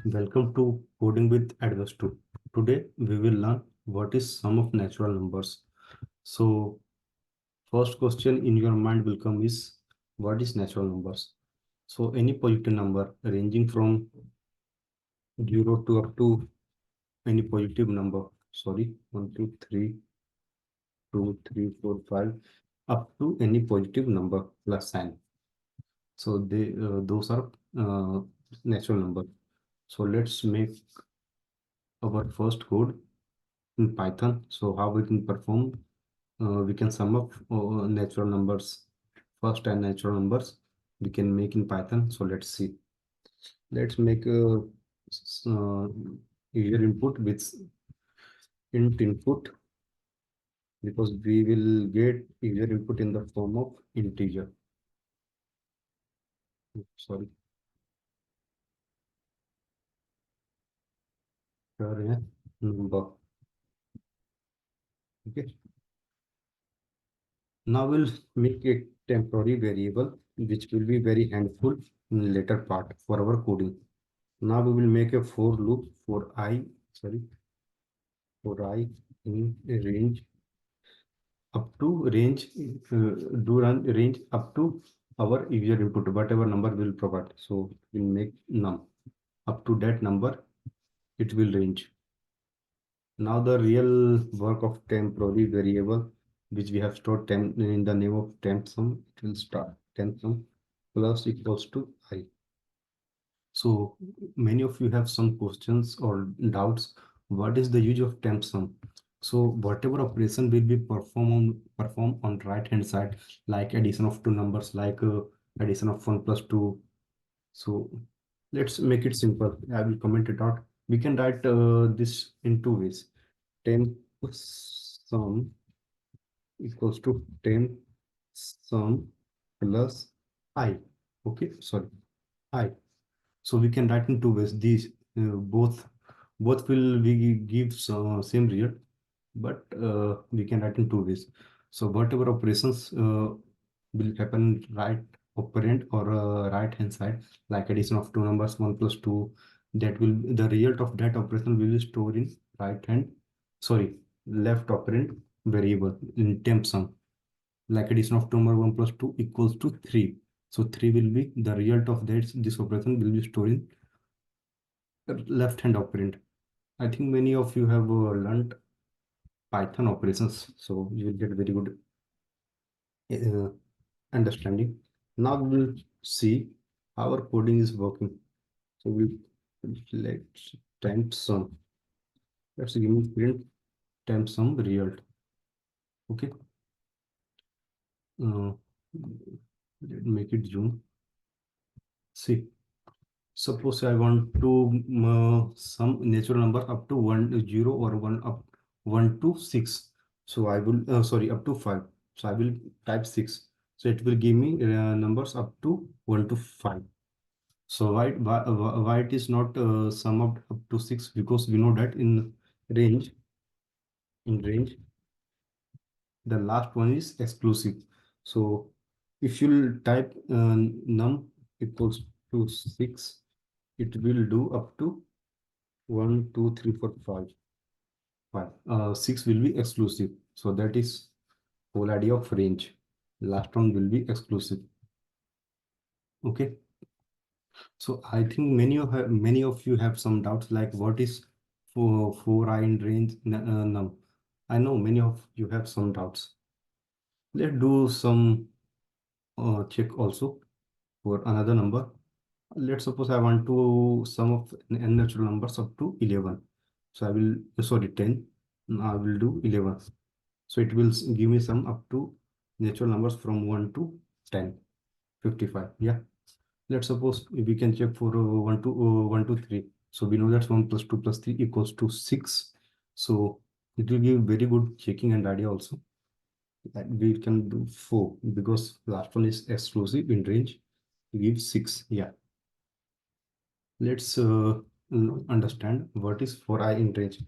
Welcome to Coding with Adverse 2. Today we will learn what is sum of natural numbers. So first question in your mind will come is what is natural numbers? So any positive number ranging from 0 to up to any positive number. Sorry, 1, 2, 3, 2, 3, 4, 5 up to any positive number plus sign. So those are natural number. So let's make our first code in Python. So how we can perform? We can sum up natural numbers. First and natural numbers we can make in Python. So let's see. Let's make a user input with int input because we will get user input in the form of integer. Sorry, here number. Okay. Now we'll make a temporary variable which will be very handful in later part for our coding. Now we will make a for loop for I in a range up to range do run range up to our user input whatever number will provide. So we'll make num up to that number it will range. Now the real work of temporary variable which we have stored temp in the name of temp sum, it will start temp sum plus equals to I. So many of you have some questions or doubts. What is the use of temp sum? So whatever operation will be perform on right hand side, like addition of two numbers, like addition of 1 plus 2. So let's make it simple. I will comment it out. We can write this in two ways. Temp sum equals to temp sum plus I. Okay, sorry, I. So we can write in two ways. These both will we give same result, but we can write in two ways. So whatever operations will happen right operand or right hand side, like addition of two numbers 1 plus 2, that will the result of that operation will be stored in right hand, sorry, left operand variable in temp sum, like addition of 2 number 1 plus 2 equals to 3. So 3 will be the result of this operation will be stored in left hand operand. I think many of you have learned Python operations, so you will get very good uh, understanding. Now we will see how our coding is working. So we let's temp sum. Let's give me print temp sum result. Okay. Make it zoom. See. Suppose I want to sum natural number up to 1 0 or 1 up 1 to 6. So I will sorry up to 5. So I will type 6. So it will give me numbers up to 1 to 5. So why it is not sum up to 6? Because we know that range in range the last one is exclusive. So if you type num equals to 6, it will do up to 1, 2, 3, 4, 5. 5. 6 will be exclusive. So that is whole idea of range. Last one will be exclusive. Okay. So I think many of you have some doubts like what is for I in range num. I know many of you have some doubts. Let's do some check also for another number. Let's suppose I want to sum of n natural numbers up to 11. So I will, sorry, 10. I will do 11. So it will give me sum up to natural numbers from 1 to 10, 55. Yeah. Let's suppose we can check for 1 to 3. So we know that 1 plus 2 plus 3 equals to 6. So it will give very good checking and idea also. And we can do 4 because last one is exclusive in range. Give 6. Yeah. Let's understand what is for I in range.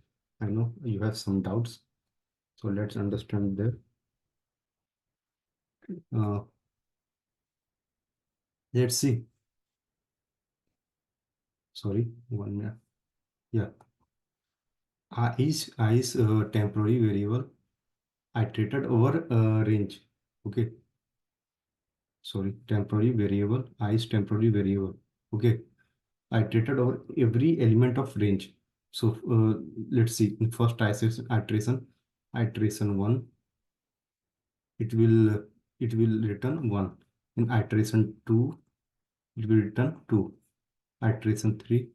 I know you have some doubts. So let's understand there. Uh, let's see. sorry, 1 minute. Yeah, I is temporary variable iterated over range. Okay, sorry, temporary variable I is temporary variable. Okay, iterated over every element of range. So let's see, in first iteration 1, it will return 1. In iteration 2, it will return 2. Iteration 3,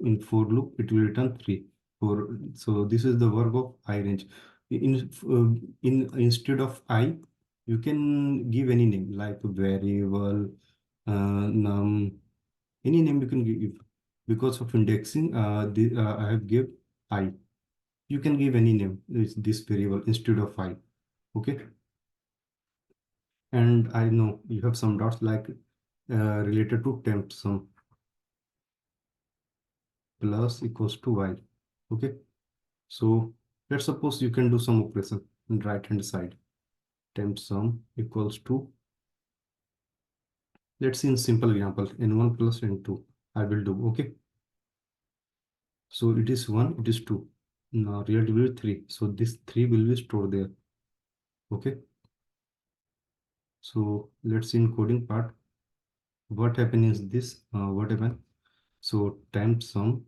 in for loop, it will return 3. So this is the work of I range. In instead of I, you can give any name like variable, num, any name you can give. Because of indexing, I have give I. You can give any name this variable instead of I. Okay. And I know you have some dots like related to temp sum plus equals to y. Okay. So let's suppose you can do some operation on right hand side. Temp sum equals to, let's see in simple example, n1 plus n2. I will do. Okay. So it is 1, it is 2. Now real will be 3. So this 3 will be stored there. Okay. So let's see in coding part. What happened is this. What happened? So temp sum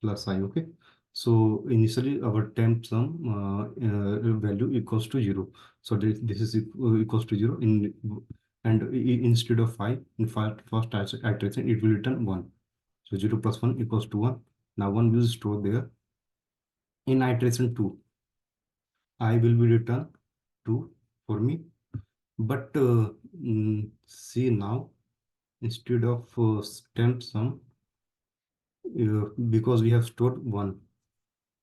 plus I. Okay. So initially our temp sum value equals to 0. So this is equals to 0 in, and instead of 5 in first iteration it will return 1. So 0 plus 1 equals to 1. Now 1 will store there. In iteration 2, I will be return 2 for me. But see now, instead of temp sum, because we have stored 1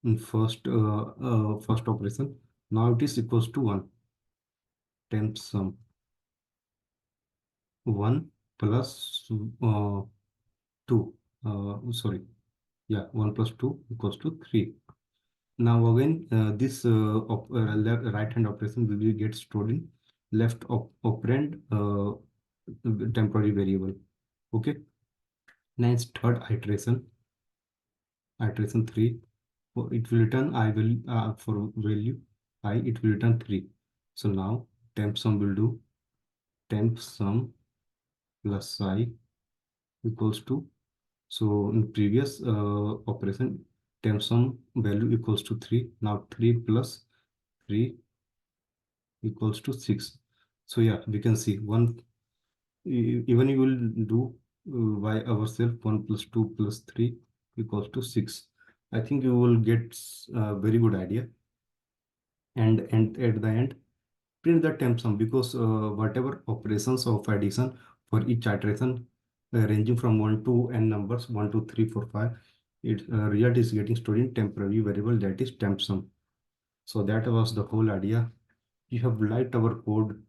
in first operation, now it is equals to 1. Temp sum 1 plus 2. Sorry, yeah, 1 plus 2 equals to 3. Now again, this right hand operation will get stored in left operand temporary variable. Okay. Next, third iteration 3. It will return I will for value I, it will return 3. So now temp sum will do temp sum plus I equals to, so in previous operation temp sum value equals to 3. Now 3 plus 3 equals to 6. So yeah, we can see one, even you will do by ourselves, 1 plus 2 plus 3 equals to 6. I think you will get a very good idea. And at the end, print the temp sum, because whatever operations of addition for each iteration ranging from 1 to n numbers, 1 2 3 4 5, it result is getting stored in temporary variable, that is temp sum. So that was the whole idea. You have liked our code,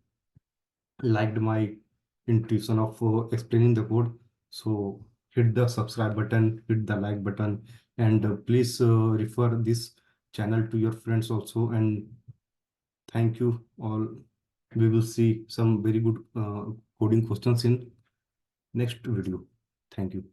liked my intuition of explaining the code, so hit the subscribe button, hit the like button, and please refer this channel to your friends also. And thank you all. We will see some very good coding questions in next video. Thank you.